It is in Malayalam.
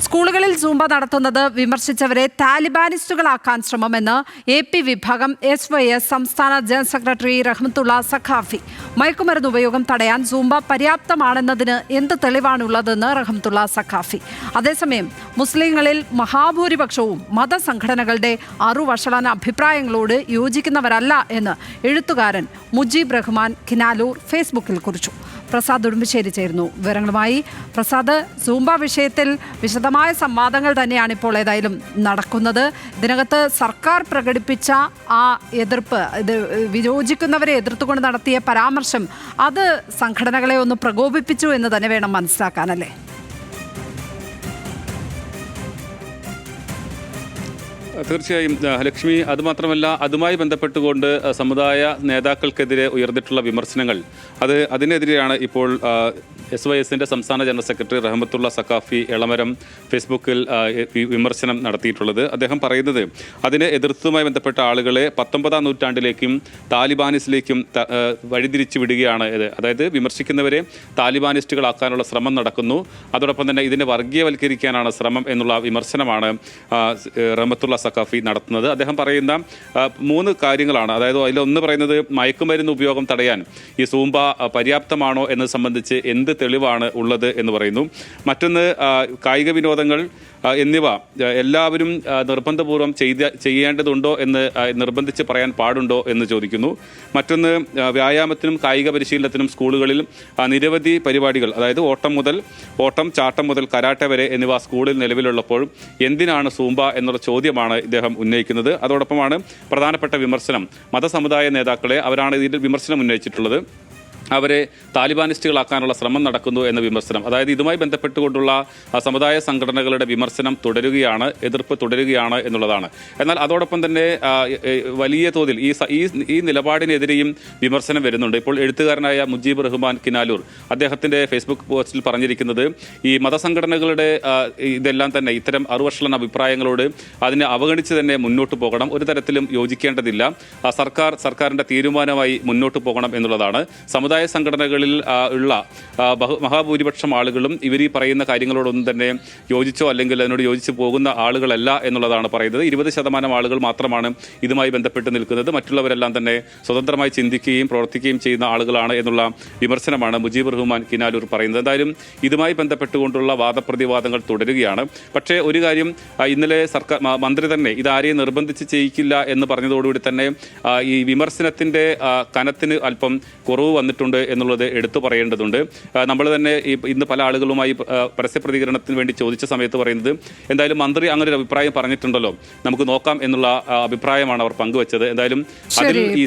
സ്കൂളുകളിൽ സൂംബ നടത്തുന്നത് വിമർശിച്ചവരെ താലിബാനിസ്റ്റുകളാക്കാൻ ശ്രമമെന്ന് AP വിഭാഗം SYS സംസ്ഥാന ജനറൽ സെക്രട്ടറി റഹ്മത്തുള്ള സഖാഫി. മയക്കുമരുന്ന് ഉപയോഗം തടയാൻ സൂംബ പര്യാപ്തമാണെന്നതിന് എന്ത് തെളിവാണുള്ളതെന്ന് റഹ്മത്തുള്ള സഖാഫി. അതേസമയം മുസ്ലിങ്ങളിൽ മഹാഭൂരിപക്ഷവും മതസംഘടനകളുടെ അറുവഷളാന അഭിപ്രായങ്ങളോട് യോജിക്കുന്നവരല്ല എന്ന് എഴുത്തുകാരൻ മുജീബ് റഹ്മാൻ കിനാലൂർ ഫേസ്ബുക്കിൽ കുറിച്ചു. പ്രസാദ് ഉടുമ്പശ്ശേരി ചേരുന്നു വിവരങ്ങളുമായി. പ്രസാദ്, സൂംബ വിഷയത്തിൽ വിശദമായ സംവാദങ്ങൾ തന്നെയാണ് ഇപ്പോൾ ഏതായാലും നടക്കുന്നത്. ഇതിനകത്ത് സർക്കാർ പ്രകടിപ്പിച്ച ആ എതിർപ്പ്, ഇത് വിയോജിക്കുന്നവരെ എതിർത്തുകൊണ്ട് നടത്തിയ പരാമർശം, അത് സംഘടനകളെ ഒന്ന് പ്രകോപിപ്പിച്ചു എന്ന് തന്നെ വേണം മനസ്സിലാക്കാനല്ലേ? തീർച്ചയായും ലക്ഷ്മി, അതുമാത്രമല്ല അതുമായി ബന്ധപ്പെട്ടുകൊണ്ട് സമുദായ നേതാക്കൾക്കെതിരെ ഉയർന്നിട്ടുള്ള വിമർശനങ്ങൾ അതിനെതിരെയാണ് ഇപ്പോൾ SYSന്റെ സംസ്ഥാന ജനറൽ സെക്രട്ടറി റഹ്മത്തുള്ള സഖാഫി എളമരം ഫേസ്ബുക്കിൽ വിമർശനം നടത്തിയിട്ടുള്ളത്. അദ്ദേഹം പറയുന്നത് അതിനെ എതിർത്തുമായി ബന്ധപ്പെട്ട ആളുകളെ 19ാം നൂറ്റാണ്ടിലേക്കും താലിബാനിസ്റ്റിലേക്കും വഴിതിരിച്ചു വിടുകയാണ്. അതായത് വിമർശിക്കുന്നവരെ താലിബാനിസ്റ്റുകളാക്കാനുള്ള ശ്രമം നടക്കുന്നു, അതോടൊപ്പം തന്നെ ഇതിനെ വർഗീയവൽക്കരിക്കാനാണ് ശ്രമം എന്നുള്ള വിമർശനമാണ് റഹ്മത്തുള്ള സഖാഫി നടത്തുന്നത്. അദ്ദേഹം പറയുന്ന 3 കാര്യങ്ങളാണ്. അതായത് അതിലൊന്ന് പറയുന്നത് മയക്കുമരുന്ന് ഉപയോഗം തടയാൻ ഈ സൂംബ പര്യാപ്തമാണോ എന്നത് സംബന്ധിച്ച് എന്ത് തെളിവാണ് ഉള്ളത് എന്ന് പറയുന്നു. മറ്റൊന്ന് കായിക വിനോദങ്ങൾ എന്നിവ എല്ലാവരും നിർബന്ധപൂർവ്വം ചെയ്യേണ്ടതുണ്ടോ എന്ന് നിർബന്ധിച്ച് പറയാൻ പാടുണ്ടോ എന്ന് ചോദിക്കുന്നു. മറ്റൊന്ന് വ്യായാമത്തിനും കായിക പരിശീലനത്തിനും സ്കൂളുകളിൽ നിരവധി പരിപാടികൾ, അതായത് ഓട്ടം, ചാട്ടം മുതൽ കരാട്ടെ വരെ എന്നിവ സ്കൂളിൽ നിലവിലുള്ളപ്പോൾ എന്തിനാണ് സൂംബ എന്നുള്ള ചോദ്യമാണ് ഇദ്ദേഹം ഉന്നയിക്കുന്നത്. അതോടൊപ്പമാണ് പ്രധാനപ്പെട്ട വിമർശനം മതസമുദായ നേതാക്കളെ, അവരാണ് ഇതിൽ വിമർശനം ഉന്നയിച്ചിട്ടുള്ളത്, അവരെ താലിബാനിസ്റ്റുകളാക്കാനുള്ള ശ്രമം നടക്കുന്നു എന്ന വിമർശനം. അതായത് ഇതുമായി ബന്ധപ്പെട്ടുകൊണ്ടുള്ള സമുദായ സംഘടനകളുടെ വിമർശനം തുടരുകയാണ്, എതിർപ്പ് തുടരുകയാണ് എന്നുള്ളതാണ്. എന്നാൽ അതോടൊപ്പം തന്നെ വലിയ തോതിൽ ഈ നിലപാടിനെതിരെയും വിമർശനം വരുന്നുണ്ട്. ഇപ്പോൾ എഴുത്തുകാരനായ മുജീബ് റഹ്മാൻ കിനാലൂർ അദ്ദേഹത്തിൻ്റെ ഫേസ്ബുക്ക് പോസ്റ്റിൽ പറഞ്ഞിരിക്കുന്നത് ഈ മതസംഘടനകളുടെ ഇതെല്ലാം തന്നെ ഇത്തരം അറുവഷളൻ അഭിപ്രായങ്ങളോട് അതിനെ അവഗണിച്ച് തന്നെ മുന്നോട്ട് പോകണം, ഒരു തരത്തിലും യോജിക്കേണ്ടതില്ല, സർക്കാരിൻ്റെ തീരുമാനമായി മുന്നോട്ട് പോകണം എന്നുള്ളതാണ്. സമുദായ സംഘടനകളിൽ ഉള്ള മഹാഭൂരിപക്ഷം ആളുകളും ഇവർ ഈ പറയുന്ന കാര്യങ്ങളോടൊന്നും തന്നെ യോജിച്ചോ അല്ലെങ്കിൽ അതിനോട് യോജിച്ച് പോകുന്ന ആളുകളല്ല എന്നുള്ളതാണ് പറയുന്നത്. 20% ആളുകൾ മാത്രമാണ് ഇതുമായി ബന്ധപ്പെട്ട് നിൽക്കുന്നത്, മറ്റുള്ളവരെല്ലാം തന്നെ സ്വതന്ത്രമായി ചിന്തിക്കുകയും പ്രവർത്തിക്കുകയും ചെയ്യുന്ന ആളുകളാണ് എന്നുള്ള വിമർശനമാണ് മുജീബ് റഹ്മാൻ കിനാലൂർ പറയുന്നത്. എന്തായാലും ഇതുമായി ബന്ധപ്പെട്ടുകൊണ്ടുള്ള വാദപ്രതിവാദങ്ങൾ തുടരുകയാണ്. പക്ഷേ ഒരു കാര്യം, ഇന്നലെ സർക്കാർ മന്ത്രി തന്നെ ഇതാരെയും നിർബന്ധിച്ച് ചെയ്യിക്കില്ല എന്ന് പറഞ്ഞതോടുകൂടി തന്നെ ഈ വിമർശനത്തിൻ്റെ കനത്തിന് അല്പം കുറവ് വന്നിട്ടുണ്ട് എന്നുള്ളത് എടുത്തു പറയേണ്ടതുണ്ട്. നമ്മൾ തന്നെ ഇന്ന് പല ആളുകളുമായി പരസ്യ പ്രതികരണത്തിന് വേണ്ടി ചോദിച്ച സമയത്ത് പറയുന്നത്, എന്തായാലും മന്ത്രി അങ്ങനെ ഒരു അഭിപ്രായം പറഞ്ഞിട്ടുണ്ടല്ലോ, നമുക്ക് നോക്കാം എന്നുള്ള അഭിപ്രായമാണ് അവർ പങ്കുവച്ചത്. എന്തായാലും അതിൽ ഈ